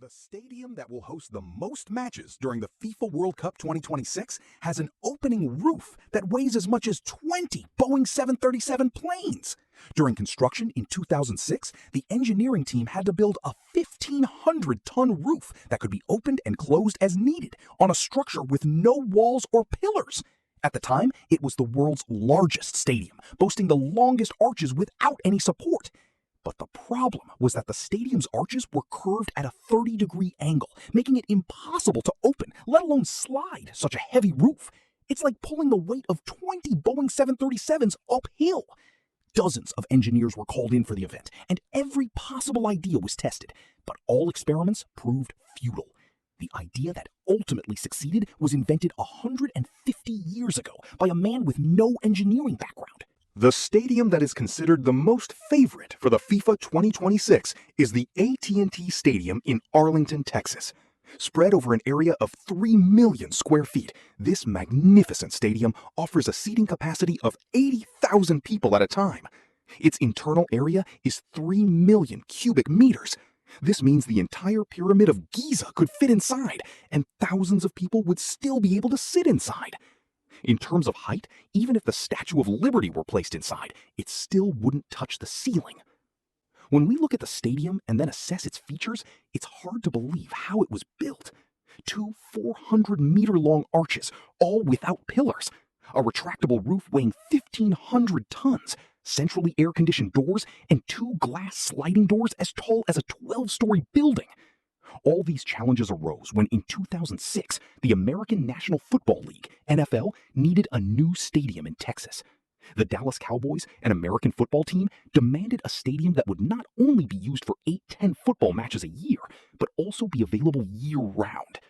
The stadium that will host the most matches during the FIFA World Cup 2026 has an opening roof that weighs as much as 20 Boeing 737 planes. During construction in 2006, the engineering team had to build a 1,500-ton roof that could be opened and closed as needed on a structure with no walls or pillars. At the time, it was the world's largest stadium, boasting the longest arches without any support. But the problem was that the stadium's arches were curved at a 30-degree angle, making it impossible to open, let alone slide such a heavy roof. It's like pulling the weight of 20 Boeing 737s uphill. Dozens of engineers were called in for the event, and every possible idea was tested, but all experiments proved futile. The idea that ultimately succeeded was invented 150 years ago by a man with no engineering background. The stadium that is considered the most favorite for the FIFA 2026 is the AT&T Stadium in Arlington, Texas. Spread over an area of 3 million square feet, this magnificent stadium offers a seating capacity of 80,000 people at a time. Its internal area is 3 million cubic meters. This means the entire Pyramid of Giza could fit inside, and thousands of people would still be able to sit inside. In terms of height, even if the Statue of Liberty were placed inside, it still wouldn't touch the ceiling. When we look at the stadium and then assess its features, it's hard to believe how it was built. 2 400-meter-long arches, all without pillars, a retractable roof weighing 1,500 tons, centrally air-conditioned doors, and 2 glass sliding doors as tall as a 12-story building. All these challenges arose when in 2006, the American National Football League, NFL, needed a new stadium in Texas. The Dallas Cowboys, an American football team, demanded a stadium that would not only be used for 8-10 football matches a year, but also be available year-round.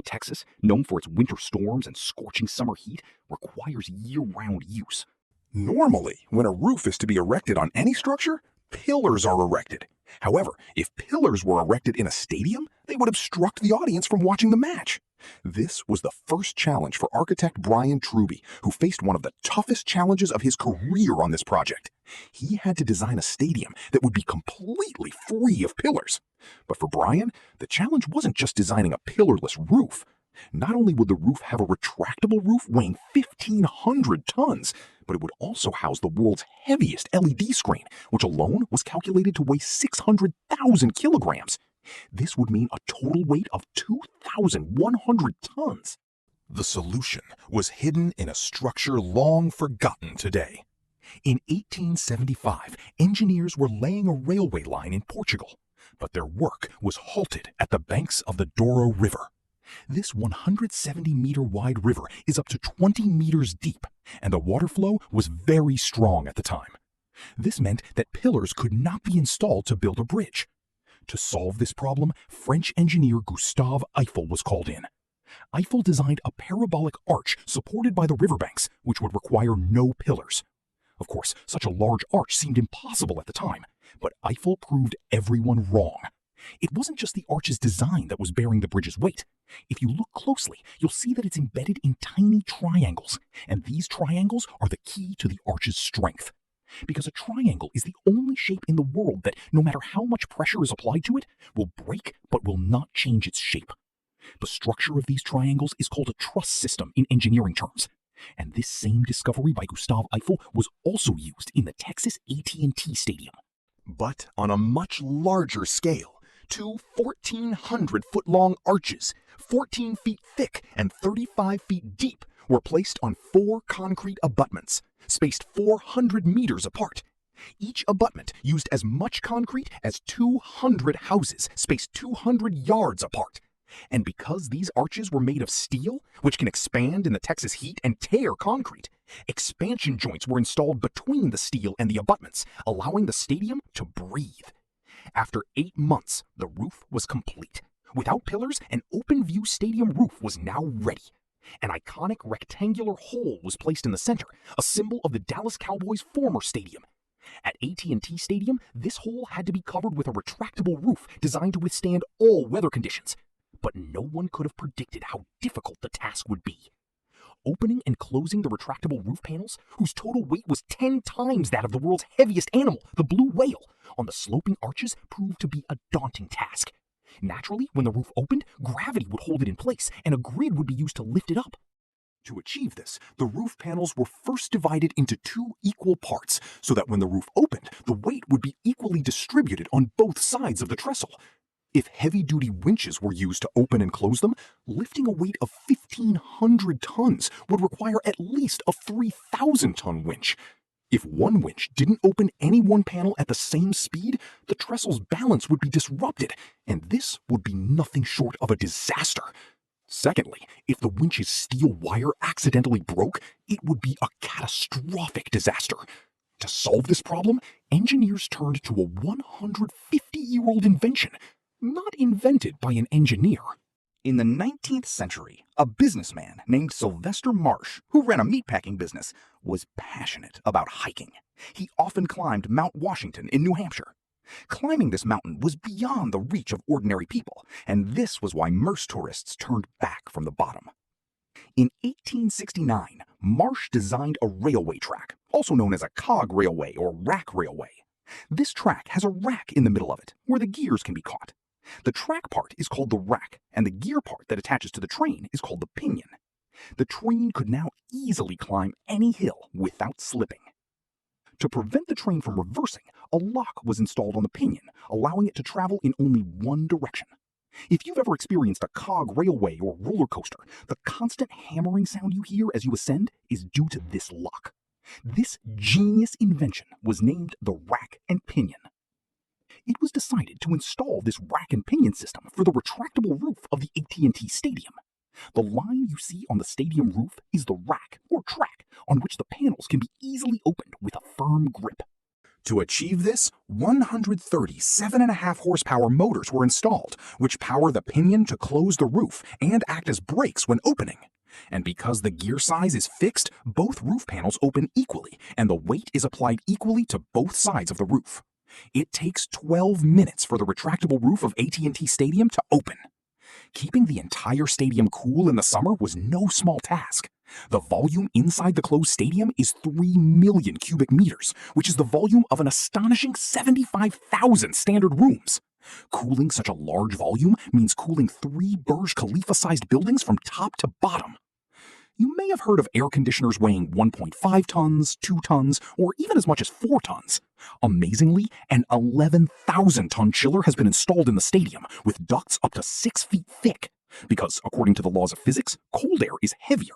Texas, known for its winter storms and scorching summer heat, requires year-round use. Normally, when a roof is to be erected on any structure, pillars are erected. However, if pillars were erected in a stadium, they would obstruct the audience from watching the match. This was the first challenge for architect Brian Truby, who faced one of the toughest challenges of his career on this project. He had to design a stadium that would be completely free of pillars. But for Brian, the challenge wasn't just designing a pillarless roof. Not only would the roof have a retractable roof weighing 1,500 tons, but it would also house the world's heaviest LED screen, which alone was calculated to weigh 600,000 kilograms. This would mean a total weight of 2,100 tons. The solution was hidden in a structure long forgotten today. In 1875, engineers were laying a railway line in Portugal, but their work was halted at the banks of the Douro River. This 170-meter-wide river is up to 20 meters deep, and the water flow was very strong at the time. This meant that pillars could not be installed to build a bridge. To solve this problem, French engineer Gustave Eiffel was called in. Eiffel designed a parabolic arch supported by the riverbanks, which would require no pillars. Of course, such a large arch seemed impossible at the time, but Eiffel proved everyone wrong. It wasn't just the arch's design that was bearing the bridge's weight. If you look closely, you'll see that it's embedded in tiny triangles, and these triangles are the key to the arch's strength. Because a triangle is the only shape in the world that, no matter how much pressure is applied to it, will break but will not change its shape. The structure of these triangles is called a truss system in engineering terms. And this same discovery by Gustave Eiffel was also used in the Texas AT&T Stadium. But on a much larger scale, 2 1,400-foot-long arches, 14 feet thick and 35 feet deep, were placed on 4 concrete abutments, spaced 400 meters apart. Each abutment used as much concrete as 200 houses, spaced 200 yards apart. And because these arches were made of steel, which can expand in the Texas heat and tear concrete, expansion joints were installed between the steel and the abutments, allowing the stadium to breathe. After 8 months, the roof was complete. Without pillars, an open-view stadium roof was now ready. An iconic rectangular hole was placed in the center, a symbol of the Dallas Cowboys' former stadium. At AT&T Stadium, this hole had to be covered with a retractable roof designed to withstand all weather conditions. But no one could have predicted how difficult the task would be. Opening and closing the retractable roof panels, whose total weight was 10 times that of the world's heaviest animal, the blue whale, on the sloping arches proved to be a daunting task. Naturally, when the roof opened, gravity would hold it in place, and a grid would be used to lift it up. To achieve this, the roof panels were first divided into two equal parts, so that when the roof opened, the weight would be equally distributed on both sides of the trestle. If heavy-duty winches were used to open and close them, lifting a weight of 1,500 tons would require at least a 3,000-ton winch. If one winch didn't open any one panel at the same speed, the trestle's balance would be disrupted, and this would be nothing short of a disaster. Secondly, if the winch's steel wire accidentally broke, it would be a catastrophic disaster. To solve this problem, engineers turned to a 150-year-old invention, not invented by an engineer. In the 19th century, a businessman named Sylvester Marsh, who ran a meatpacking business, was passionate about hiking. He often climbed Mount Washington in New Hampshire. Climbing this mountain was beyond the reach of ordinary people, and this was why most tourists turned back from the bottom. In 1869, Marsh designed a railway track, also known as a cog railway or rack railway. This track has a rack in the middle of it, where the gears can be caught. The track part is called the rack, and the gear part that attaches to the train is called the pinion. The train could now easily climb any hill without slipping. To prevent the train from reversing, a lock was installed on the pinion, allowing it to travel in only one direction. If you've ever experienced a cog railway or roller coaster, the constant hammering sound you hear as you ascend is due to this lock. This genius invention was named the rack and pinion. It was decided to install this rack and pinion system for the retractable roof of the AT&T Stadium. The line you see on the stadium roof is the rack or track on which the panels can be easily opened with a firm grip. To achieve this, 130 7.5 horsepower motors were installed, which power the pinion to close the roof and act as brakes when opening. And because the gear size is fixed, both roof panels open equally, and the weight is applied equally to both sides of the roof. It takes 12 minutes for the retractable roof of AT&T Stadium to open. Keeping the entire stadium cool in the summer was no small task. The volume inside the closed stadium is 3 million cubic meters, which is the volume of an astonishing 75,000 standard rooms. Cooling such a large volume means cooling 3 Burj Khalifa-sized buildings from top to bottom. You may have heard of air conditioners weighing 1.5 tons, 2 tons, or even as much as 4 tons. Amazingly, an 11,000-ton chiller has been installed in the stadium, with ducts up to 6 feet thick, because, according to the laws of physics, cold air is heavier.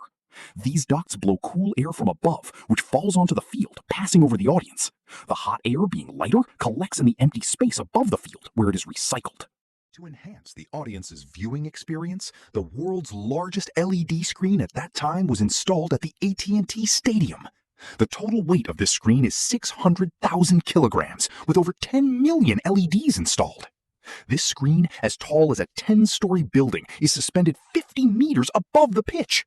These ducts blow cool air from above, which falls onto the field, passing over the audience. The hot air, being lighter, collects in the empty space above the field, where it is recycled. To enhance the audience's viewing experience, the world's largest LED screen at that time was installed at the AT&T Stadium. The total weight of this screen is 600,000 kilograms, with over 10 million LEDs installed. This screen, as tall as a 10-story building, is suspended 50 meters above the pitch.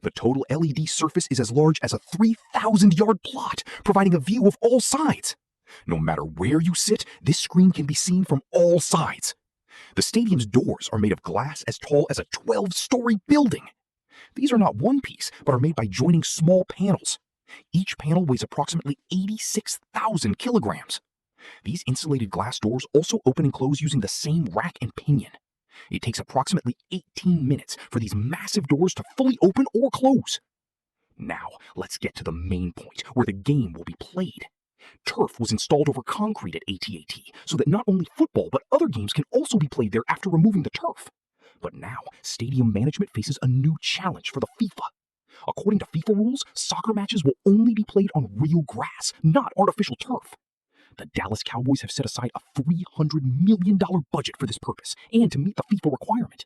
The total LED surface is as large as a 3,000-yard plot, providing a view of all sides. No matter where you sit, this screen can be seen from all sides. The stadium's doors are made of glass as tall as a 12-story building. These are not one piece, but are made by joining small panels. Each panel weighs approximately 86,000 kilograms. These insulated glass doors also open and close using the same rack and pinion. It takes approximately 18 minutes for these massive doors to fully open or close. Now, let's get to the main point, where the game will be played. Turf was installed over concrete at AT&T, so that not only football but other games can also be played there after removing the turf. But now, stadium management faces a new challenge for the FIFA. According to FIFA rules, soccer matches will only be played on real grass, not artificial turf. The Dallas Cowboys have set aside a $300 million budget for this purpose, and to meet the FIFA requirement.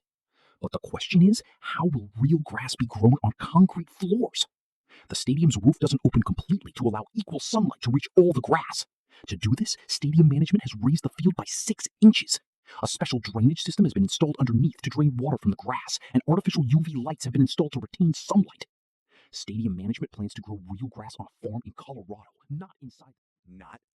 But the question is, how will real grass be grown on concrete floors? The stadium's roof doesn't open completely to allow equal sunlight to reach all the grass. To do this, stadium management has raised the field by 6 inches. A special drainage system has been installed underneath to drain water from the grass, and artificial UV lights have been installed to retain sunlight. Stadium management plans to grow real grass on a farm in Colorado, not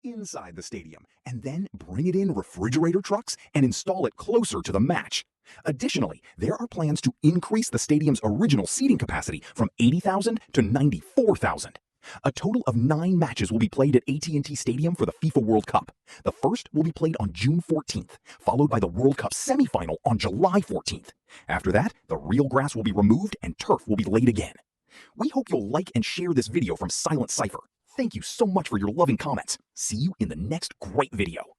inside the stadium, and then bring it in refrigerator trucks and install it closer to the match. Additionally, there are plans to increase the stadium's original seating capacity from 80,000 to 94,000. A total of 9 matches will be played at AT&T Stadium for the FIFA World Cup. The first will be played on June 14th, followed by the World Cup semifinal on July 14th. After that, the real grass will be removed and turf will be laid again. We hope you'll like and share this video from Silent Cypher. Thank you so much for your loving comments. See you in the next great video.